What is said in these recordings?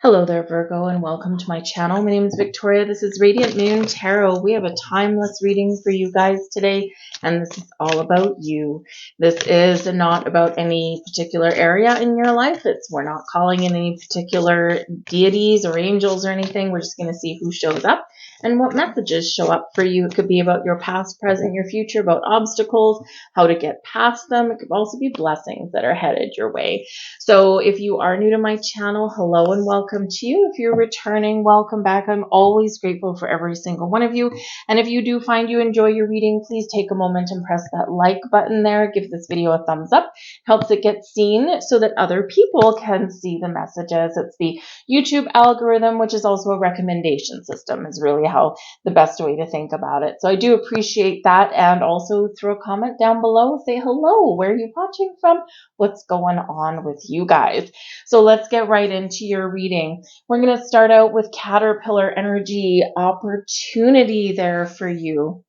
Hello there, Virgo, and welcome to my channel. My name is Victoria. This is Radiant Moon Tarot. We have a timeless reading for you guys today, and this is all about you. This is not about any particular area in your life. We're not calling in any particular deities or angels or anything. We're just going to see who shows up and what messages show up for you. It could be about your past, present, your future, about obstacles, how to get past them. It could also be blessings that are headed your way. So if you are new to my channel, hello and welcome to you. If you're returning, welcome back. I'm always grateful for every single one of you. And if you do find you enjoy your reading, please take a moment and press that like button there. Give this video a thumbs up. Helps it get seen so that other people can see the messages. It's the YouTube algorithm, which is also a recommendation system, is really how the best way to think about it. So I do appreciate that. And also throw a comment down below. Say hello. Where are you watching from? What's going on with you guys? So let's get right into your reading. We're going to start out with Caterpillar energy, opportunity there for you.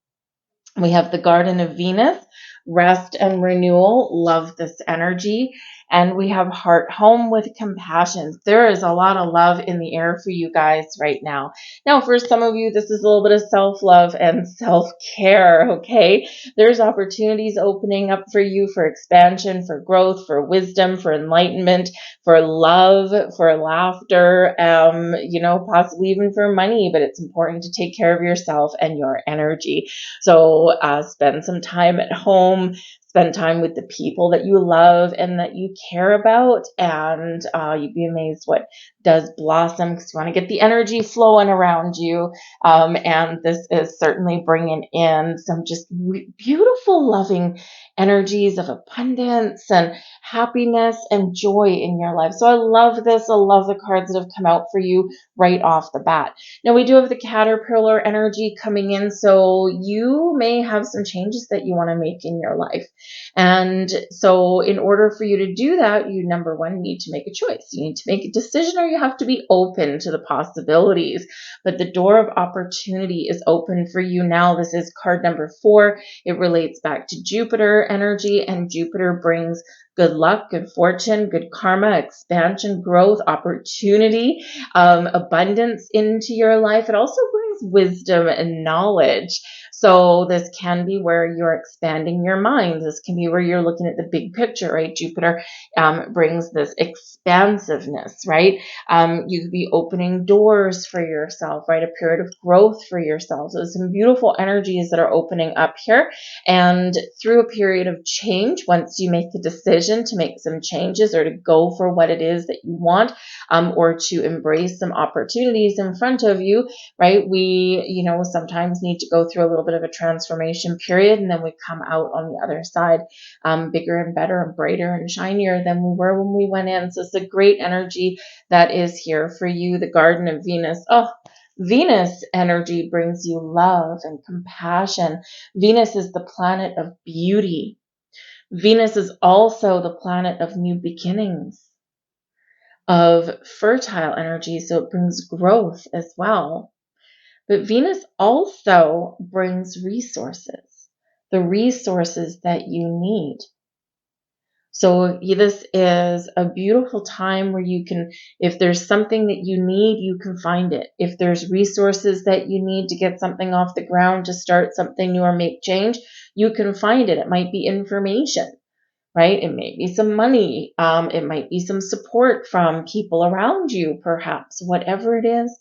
We have the Garden of Venus, rest and renewal. Love this energy. And we have heart home with compassion. There is a lot of love in the air for you guys right now. Now, for some of you, this is a little bit of self-love and self-care, okay? There's opportunities opening up for you for expansion, for growth, for wisdom, for enlightenment, for love, for laughter, possibly even for money, but it's important to take care of yourself and your energy. So spend some time at home, spend time with the people that you love and that you care about, and you'd be amazed what does blossom because you want to get the energy flowing around you. And this is certainly bringing in some just beautiful, loving energies of abundance and happiness and joy in your life. So I love this. I love the cards that have come out for you right off the bat. Now we do have the Caterpillar energy coming in, so you may have some changes that you want to make in your life. And so in order for you to do that, you, number one, need to make a choice. You need to make a decision, or you have to be open to the possibilities. But the door of opportunity is open for you now. This is card number 4. It relates back to Jupiter energy, and Jupiter brings good luck, good fortune, good karma, expansion, growth, opportunity, abundance into your life. It also brings wisdom and knowledge. So this can be where you're expanding your mind. This can be where you're looking at the big picture, right? Jupiter brings this expansiveness, right? You could be opening doors for yourself, right? A period of growth for yourself. So some beautiful energies that are opening up here. And through a period of change, once you make a decision to make some changes or to go for what it is that you want, or to embrace some opportunities in front of you, right? We, sometimes need to go through a little bit of a transformation period, and then we come out on the other side bigger and better and brighter and shinier than we were when we went in. So it's a great energy that is here for you. The Garden of Venus. Oh, Venus energy brings you love and compassion. Venus is the planet of beauty. Venus is also the planet of new beginnings, of fertile energy, so it brings growth as well. But Venus also brings resources, the resources that you need. So this is a beautiful time where you can, if there's something that you need, you can find it. If there's resources that you need to get something off the ground, to start something new or make change, you can find it. It might be information, right? It may be some money. It might be some support from people around you, perhaps. Whatever it is,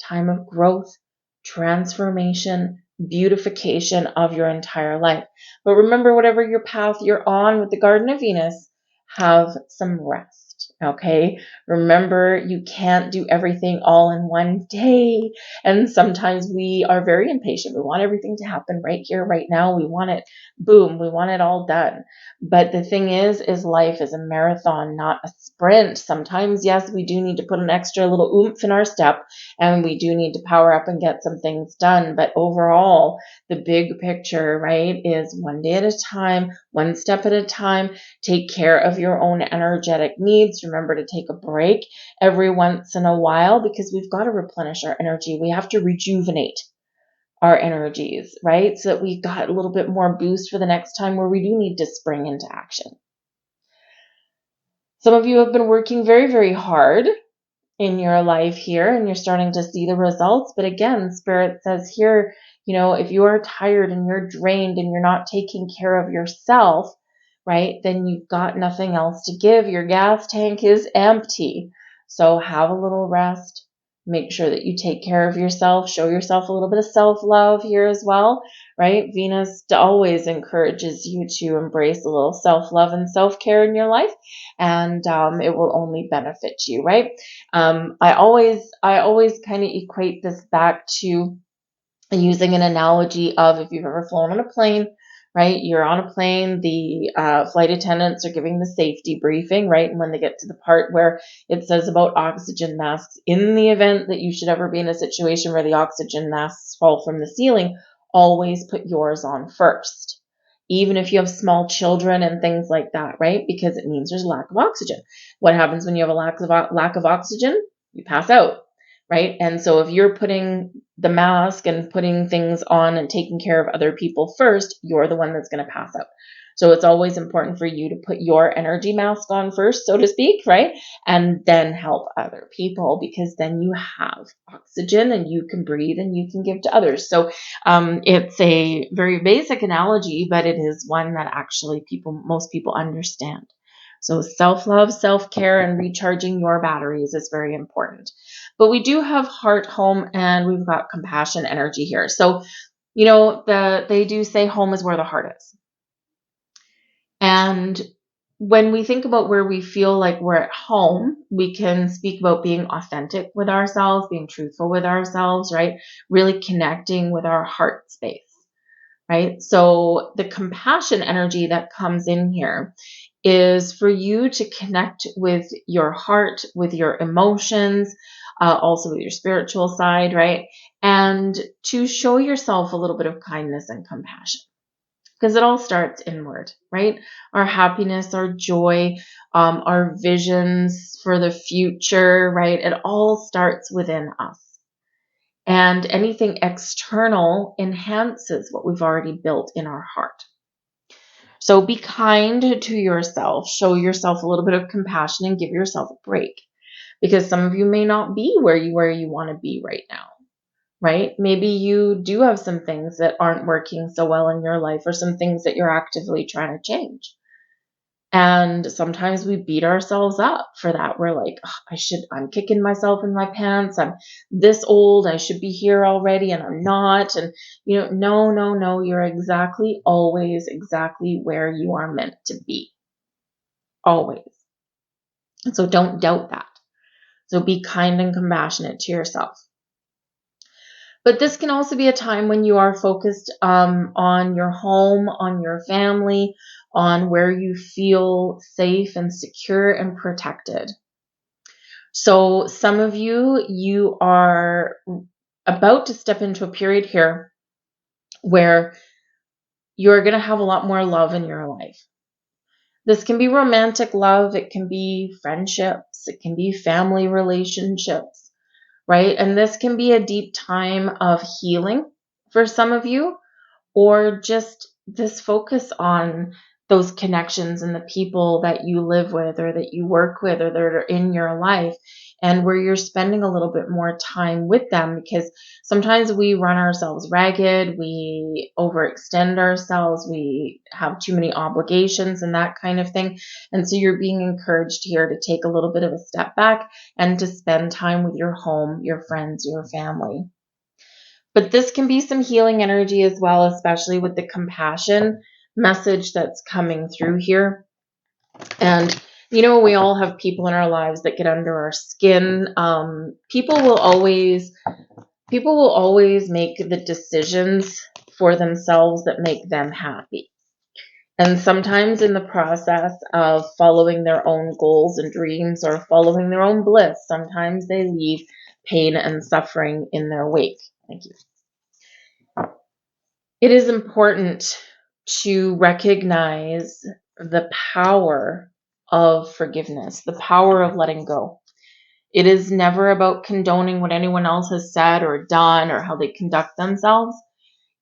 time of growth, transformation, beautification of your entire life. But remember, whatever your path you're on with the Garden of Venus, have some rest, okay? Remember, you can't do everything all in one day. And sometimes we are very impatient. We want everything to happen right here, right now. We want it, boom, we want it all done. But the thing is life is a marathon, not a sprint. Sometimes, yes, we do need to put an extra little oomph in our step, and we do need to power up and get some things done. But overall, the big picture, right, is one day at a time, one step at a time. Take care of your own energetic needs. Remember to take a break every once in a while, because we've got to replenish our energy. We have to rejuvenate our energies, right? So that we got a little bit more boost for the next time where we do need to spring into action. Some of you have been working very, very hard in your life here, and you're starting to see the results. But again, Spirit says here, if you are tired and you're drained and you're not taking care of yourself, right, then you've got nothing else to give. Your gas tank is empty. So have a little rest. Make sure that you take care of yourself. Show yourself a little bit of self-love here as well, right? Venus always encourages you to embrace a little self-love and self-care in your life, and it will only benefit you, right? I always kind of equate this back to using an analogy of, if you've ever flown on a plane, right? You're on a plane, the flight attendants are giving the safety briefing, right? And when they get to the part where it says about oxygen masks, in the event that you should ever be in a situation where the oxygen masks fall from the ceiling, always put yours on first. Even if you have small children and things like that, right? Because it means there's a lack of oxygen. What happens when you have a lack of oxygen? You pass out, right? And so if you're putting the mask and putting things on and taking care of other people first, you're the one that's going to pass out. So it's always important for you to put your energy mask on first, so to speak, right? And then help other people, because then you have oxygen and you can breathe and you can give to others. So it's a very basic analogy, but it is one that actually most people understand. So self-love, self-care, and recharging your batteries is very important. But we do have heart, home, and we've got compassion energy here. So, they do say home is where the heart is. And when we think about where we feel like we're at home, we can speak about being authentic with ourselves, being truthful with ourselves, right? Really connecting with our heart space, right? So the compassion energy that comes in here is for you to connect with your heart, with your emotions, also with your spiritual side, right? And to show yourself a little bit of kindness and compassion, because it all starts inward, right? Our happiness, our joy, our visions for the future, right? It all starts within us. And anything external enhances what we've already built in our heart. So be kind to yourself, show yourself a little bit of compassion, and give yourself a break. Because some of you may not be where you want to be right now, right? Maybe you do have some things that aren't working so well in your life, or some things that you're actively trying to change. And sometimes we beat ourselves up for that. We're like, I'm kicking myself in my pants. I'm this old. I should be here already, and I'm not. And, no. You're always exactly where you are meant to be. Always. And so don't doubt that. So be kind and compassionate to yourself. But this can also be a time when you are focused on your home, on your family, on where you feel safe and secure and protected. So some of you are about to step into a period here where you're going to have a lot more love in your life. This can be romantic love. It can be friendships. It can be family relationships, right? And this can be a deep time of healing for some of you, or just this focus on those connections and the people that you live with, or that you work with, or that are in your life, and where you're spending a little bit more time with them, because sometimes we run ourselves ragged, we overextend ourselves, we have too many obligations and that kind of thing. And so you're being encouraged here to take a little bit of a step back and to spend time with your home, your friends, your family. But this can be some healing energy as well, especially with the compassion message that's coming through here. And, we all have people in our lives that get under our skin. People will always make the decisions for themselves that make them happy. And sometimes in the process of following their own goals and dreams, or following their own bliss, sometimes they leave pain and suffering in their wake. Thank you. It is important to recognize the power of forgiveness, the power of letting go. It is never about condoning what anyone else has said or done, or how they conduct themselves.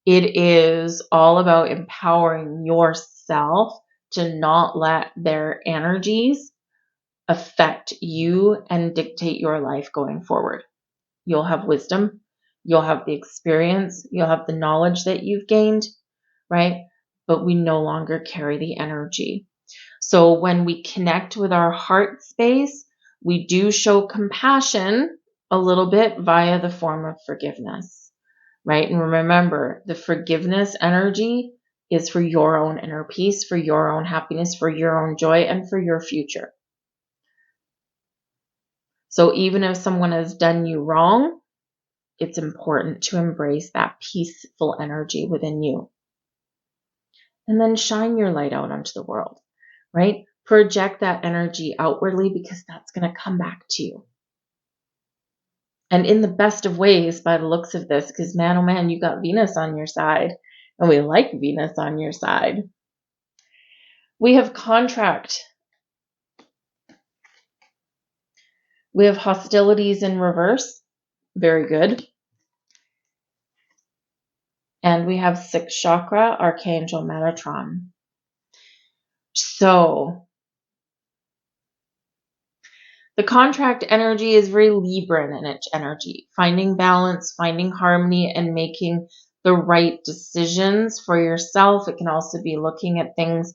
It is all about empowering yourself to not let their energies affect you and dictate your life going forward. You'll have wisdom, you'll have the experience, you'll have the knowledge that you've gained, right? But we no longer carry the energy. So when we connect with our heart space, we do show compassion a little bit via the form of forgiveness, right? And remember, the forgiveness energy is for your own inner peace, for your own happiness, for your own joy, and for your future. So even if someone has done you wrong, it's important to embrace that peaceful energy within you. And then shine your light out onto the world, right? Project that energy outwardly, because that's going to come back to you. And in the best of ways, by the looks of this, because man, oh man, you got Venus on your side, and we like Venus on your side. We have contract. We have hostilities in reverse. Very good. And we have 6th chakra, Archangel Metatron. So the contract energy is very Libran in its energy, finding balance, finding harmony, and making the right decisions for yourself. It can also be looking at things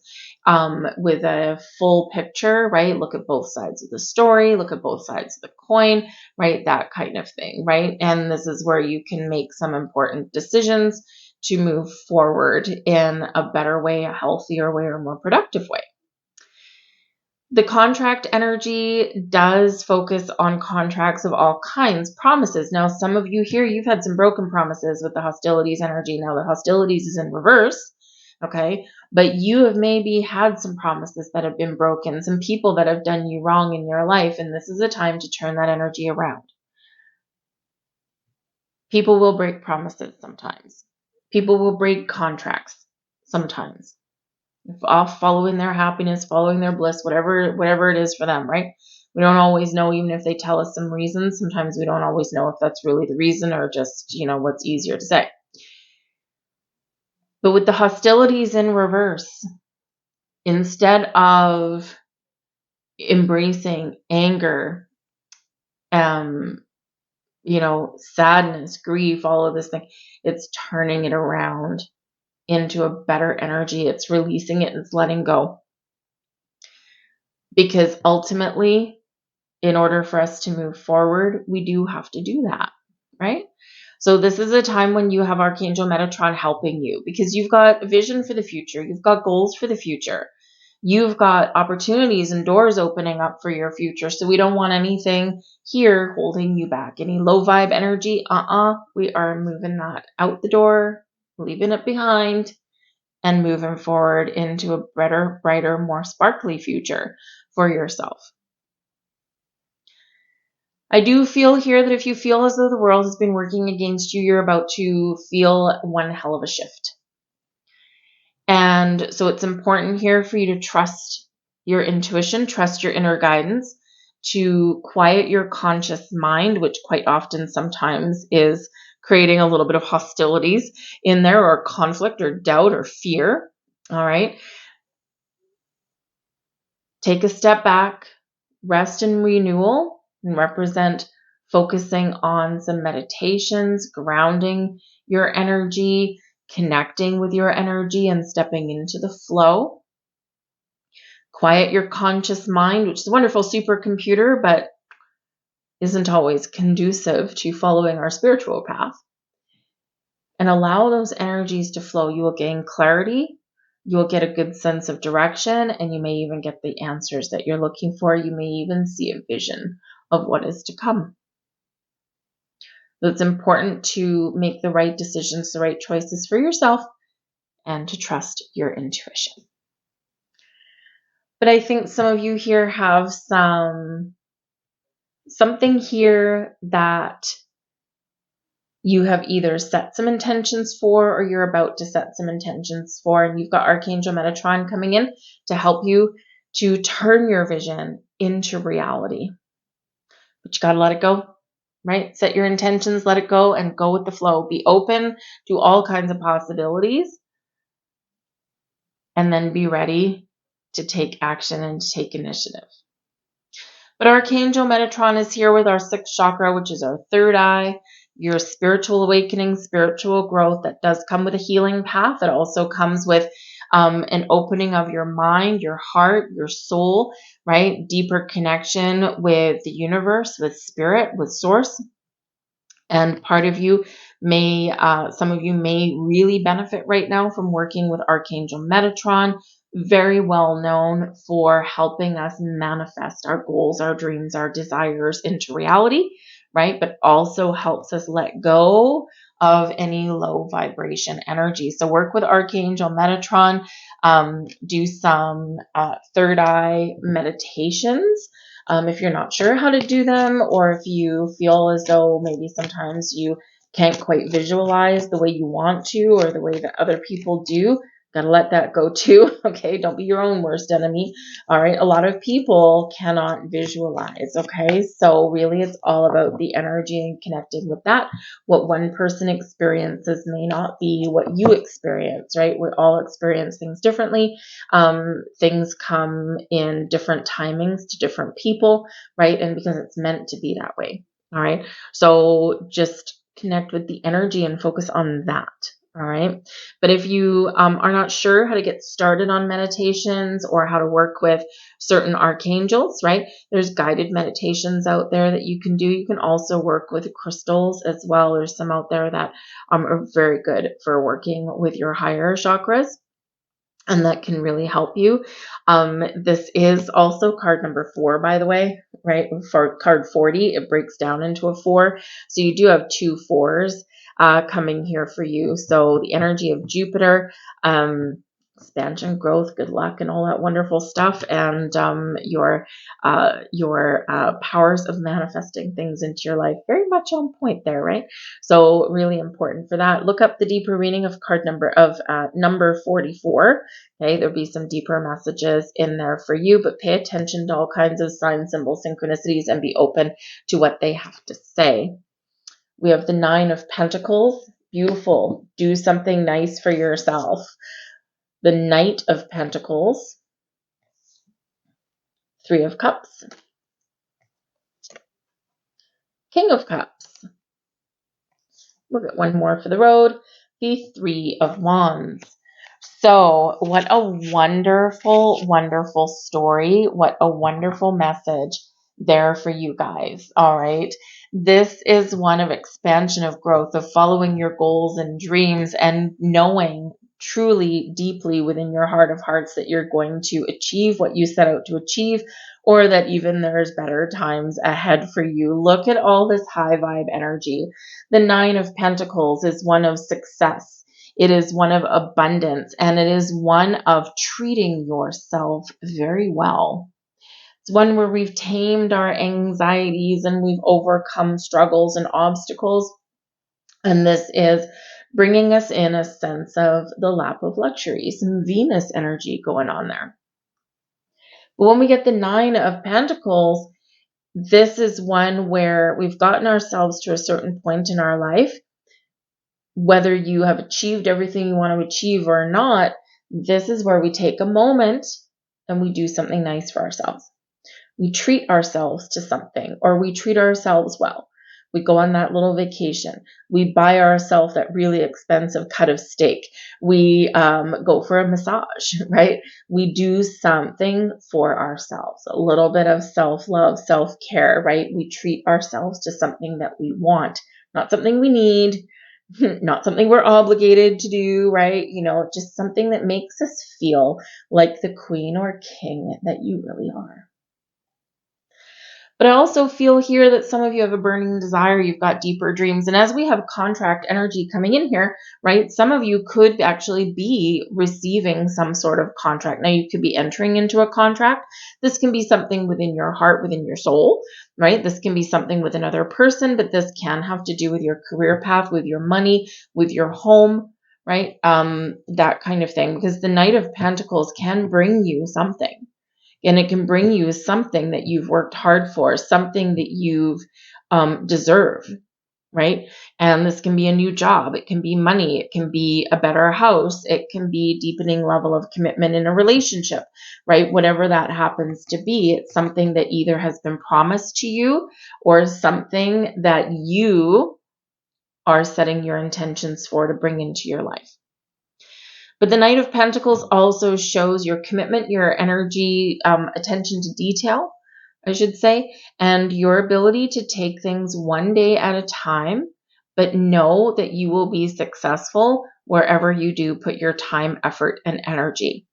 with a full picture, right? Look at both sides of the story, look at both sides of the coin, right? That kind of thing, right? And this is where you can make some important decisions to move forward in a better way, a healthier way, or more productive way. The contract energy does focus on contracts of all kinds, promises. Now, some of you here, you've had some broken promises with the hostilities energy. Now, the hostilities is in reverse, okay? But you have maybe had some promises that have been broken, some people that have done you wrong in your life, and this is a time to turn that energy around. People will break promises sometimes. People will break contracts sometimes. Off following their happiness, following their bliss, whatever it is for them, right? We don't always know, even if they tell us some reasons. Sometimes we don't always know if that's really the reason or just, what's easier to say. But with the hostilities in reverse, instead of embracing anger, sadness, grief, all of this thing, it's turning it around into a better energy. It's releasing it and it's letting go. Because ultimately, in order for us to move forward, we do have to do that, right? So this is a time when you have Archangel Metatron helping you, because you've got a vision for the future. You've got goals for the future. You've got opportunities and doors opening up for your future. So we don't want anything here holding you back. Any low vibe energy, we are moving that out the door, leaving it behind, and moving forward into a better, brighter, more sparkly future for yourself. I do feel here that if you feel as though the world has been working against you, you're about to feel one hell of a shift. And so it's important here for you to trust your intuition, trust your inner guidance, to quiet your conscious mind, which quite often sometimes is creating a little bit of hostilities in there, or conflict or doubt or fear. All right. Take a step back, rest and renewal, and represent focusing on some meditations, grounding your energy, connecting with your energy, and stepping into the flow. Quiet your conscious mind, which is a wonderful supercomputer, but isn't always conducive to following our spiritual path. And allow those energies to flow. You will gain clarity. You will get a good sense of direction, and you may even get the answers that you're looking for. You may even see a vision of what is to come. So it's important to make the right decisions, the right choices for yourself, and to trust your intuition. But I think some of you here have something here that you have either set some intentions for, or you're about to set some intentions for, and you've got Archangel Metatron coming in to help you to turn your vision into reality. But you got to let it go, right? Set your intentions, let it go, and go with the flow. Be open to all kinds of possibilities, and then be ready to take action and to take initiative. But Archangel Metatron is here with our 6th chakra, which is our 3rd eye, your spiritual awakening, spiritual growth. That does come with a healing path. It also comes with an opening of your mind, your heart, your soul, right? Deeper connection with the universe, with spirit, with source. And part of you may, some of you may really benefit right now from working with Archangel Metatron, very well known for helping us manifest our goals, our dreams, our desires into reality, right? But also helps us let go of any low vibration energy. So work with Archangel Metatron, do some 3rd eye meditations. If you're not sure how to do them, or if you feel as though maybe sometimes you can't quite visualize the way you want to or the way that other people do, gotta let that go too. Okay, don't be your own worst enemy. All right, a lot of people cannot visualize. Okay, so really it's all about the energy and connecting with that. What one person experiences may not be what you experience, right? We all experience things differently. Things come in different timings to different people, right? And because it's meant to be that way. All right, so just connect with the energy and focus on that. All right. But if you are not sure how to get started on meditations or how to work with certain archangels, right? There's guided meditations out there that you can do. You can also work with crystals as well. There's some out there that are very good for working with your higher chakras, and that can really help you. This is also card number 4, by the way, right? For card 40, it breaks down into a 4. So you do have 2 4s coming here for you. So the energy of Jupiter, expansion, growth, good luck, and all that wonderful stuff, and your powers of manifesting things into your life, very much on point there, right? So really important for that. Look up the deeper reading of card number 44. Okay, there'll be some deeper messages in there for you, but pay attention to all kinds of signs, symbols, synchronicities, and be open to what they have to say. We have the 9 of Pentacles. Beautiful. Do something nice for yourself. The Knight of Pentacles, 3 of Cups, King of Cups. We'll get one more for the road, the 3 of Wands. So what a wonderful, wonderful story. What a wonderful message there for you guys. All right. This is one of expansion, of growth, of following your goals and dreams and knowing truly deeply within your heart of hearts that you're going to achieve what you set out to achieve, or that even there's better times ahead for you. Look at all this high vibe energy. The 9 of Pentacles is one of success. It is one of abundance, and it is one of treating yourself very well. It's one where we've tamed our anxieties and we've overcome struggles and obstacles. And this is bringing us in a sense of the lap of luxury, some Venus energy going on there. But when we get the 9 of Pentacles, this is one where we've gotten ourselves to a certain point in our life. Whether you have achieved everything you want to achieve or not, this is where we take a moment and we do something nice for ourselves. We treat ourselves to something, or we treat ourselves well. We go on that little vacation. We buy ourselves that really expensive cut of steak. We go for a massage, right? We do something for ourselves, a little bit of self-love, self-care, right? We treat ourselves to something that we want, not something we need, not something we're obligated to do, right? You know, just something that makes us feel like the queen or king that you really are. But I also feel here that some of you have a burning desire. You've got deeper dreams. And as we have contract energy coming in here, right, some of you could actually be receiving some sort of contract. Now, you could be entering into a contract. This can be something within your heart, within your soul, right? This can be something with another person, but this can have to do with your career path, with your money, with your home, right? That kind of thing. Because the Knight of Pentacles can bring you something. And it can bring you something that you've worked hard for, something that you've deserved. right? And this can be a new job. It can be money. It can be a better house. It can be deepening level of commitment in a relationship, right? Whatever that happens to be, it's something that either has been promised to you or something that you are setting your intentions for to bring into your life. But the Knight of Pentacles also shows your commitment, your energy, attention to detail, I should say, and your ability to take things one day at a time, but know that you will be successful wherever you do put your time, effort, and energy.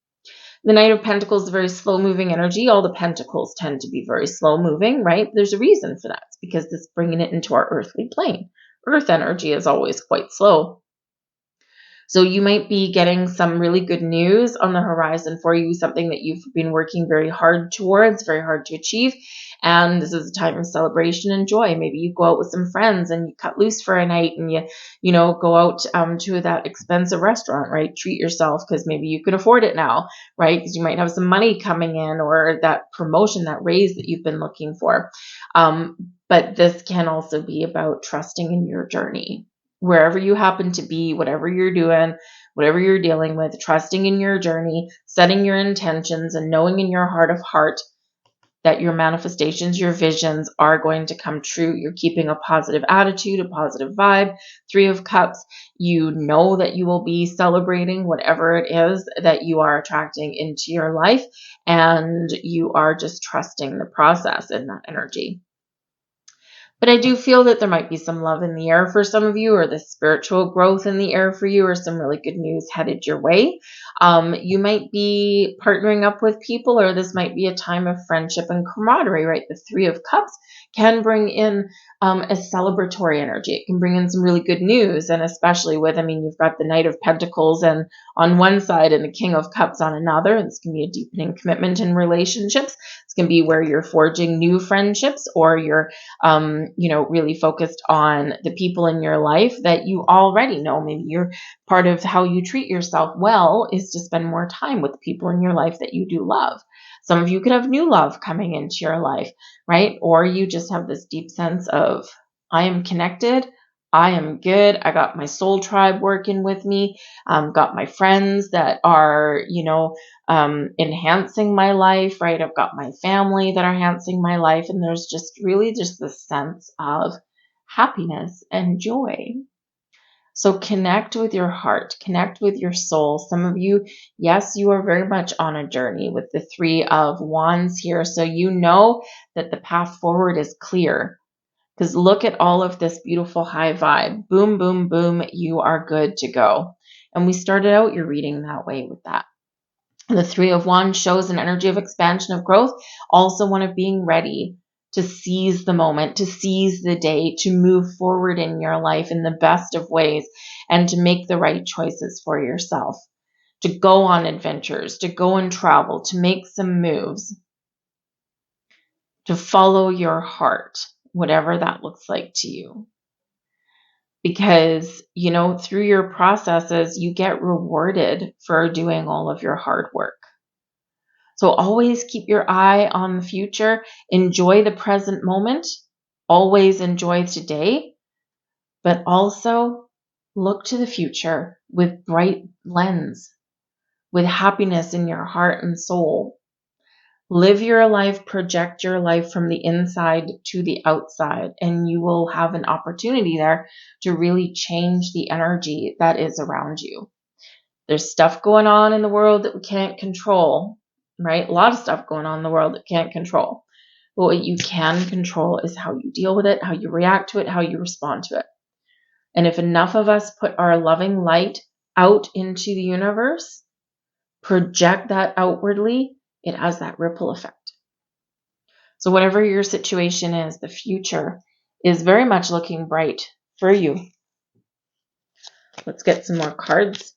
The Knight of Pentacles is a very slow-moving energy. All the pentacles tend to be very slow-moving, right? There's a reason for that. It's because this is bringing it into our earthly plane. Earth energy is always quite slow. So you might be getting some really good news on the horizon for you, something that you've been working very hard towards, very hard to achieve. And this is a time of celebration and joy. Maybe you go out with some friends and you cut loose for a night and you know, go out to that expensive restaurant, right? Treat yourself because maybe you can afford it now, right? Because you might have some money coming in or that promotion, that raise that you've been looking for. But this can also be about trusting in your journey. Wherever you happen to be, whatever you're doing, whatever you're dealing with, trusting in your journey, setting your intentions, and knowing in your heart of heart that your manifestations, your visions are going to come true. You're keeping a positive attitude, a positive vibe. 3 of Cups, you know that you will be celebrating whatever it is that you are attracting into your life, and you are just trusting the process in that energy. But I do feel that there might be some love in the air for some of you, or the spiritual growth in the air for you, or some really good news headed your way. You might be partnering up with people, or this might be a time of friendship and camaraderie, right? The 3 of Cups can bring in a celebratory energy. It can bring in some really good news, and especially with, I mean, you've got the Knight of Pentacles and on one side and the King of Cups on another. This can be a deepening commitment in relationships. This can be where you're forging new friendships, or you're really focused on the people in your life that you already know. Maybe you're part of how you treat yourself well is to spend more time with the people in your life that you do love. Some of you could have new love coming into your life, right? Or you just have this deep sense of, I am connected. I am good. I got my soul tribe working with me. Got my friends that are, enhancing my life, right? I've got my family that are enhancing my life. And there's just really just this sense of happiness and joy. So connect with your heart, connect with your soul. Some of you, yes, you are very much on a journey with the 3 of Wands here. So you know that the path forward is clear. Because look at all of this beautiful high vibe. Boom, boom, boom, you are good to go. And we started out your reading that way with that. The 3 of Wands shows an energy of expansion, of growth, also one of being ready to seize the moment, to seize the day, to move forward in your life in the best of ways, and to make the right choices for yourself, to go on adventures, to go and travel, to make some moves, to follow your heart, whatever that looks like to you. Because, through your processes, you get rewarded for doing all of your hard work. So always keep your eye on the future. Enjoy the present moment. Always enjoy today. But also look to the future with bright lens, with happiness in your heart and soul. Live your life, project your life from the inside to the outside, and you will have an opportunity there to really change the energy that is around you. There's stuff going on in the world that we can't control, right? A lot of stuff going on in the world that we can't control. But what you can control is how you deal with it, how you react to it, how you respond to it. And if enough of us put our loving light out into the universe, project that outwardly, it has that ripple effect. So whatever your situation is, the future is very much looking bright for you. Let's get some more cards.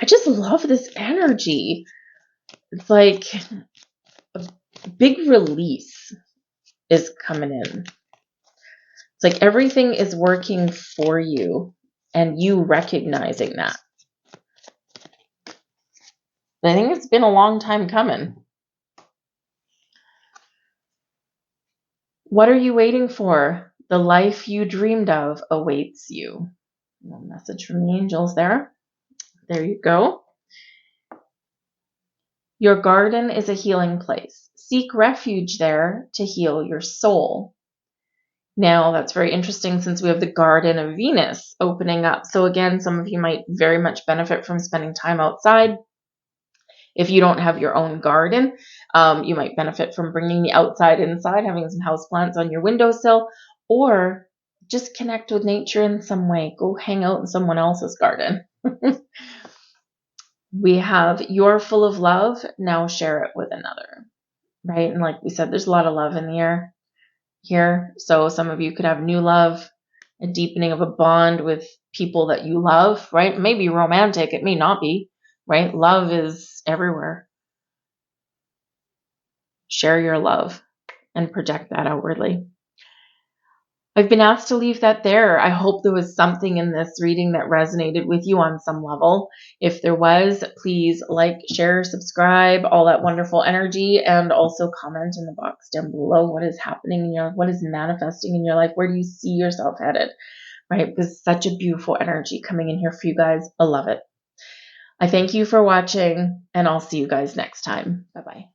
I just love this energy. It's like a big release is coming in. It's like everything is working for you and you recognizing that. I think it's been a long time coming. What are you waiting for? The life you dreamed of awaits you. A little message from the angels there. There you go. Your garden is a healing place. Seek refuge there to heal your soul. Now, that's very interesting since we have the garden of Venus opening up. So again, some of you might very much benefit from spending time outside. If you don't have your own garden, you might benefit from bringing the outside inside, having some houseplants on your windowsill, or just connect with nature in some way. Go hang out in someone else's garden. We have you're full of love, now share it with another, right? And like we said, there's a lot of love in the air here. So some of you could have new love, a deepening of a bond with people that you love, right? Maybe romantic, it may not be, right? Love is everywhere. Share your love and project that outwardly. I've been asked to leave that there. I hope there was something in this reading that resonated with you on some level. If there was, please like, share, subscribe, all that wonderful energy, and also comment in the box down below what is happening in your life, what is manifesting in your life, where do you see yourself headed, right? Because such a beautiful energy coming in here for you guys. I love it. I thank you for watching, and I'll see you guys next time. Bye-bye.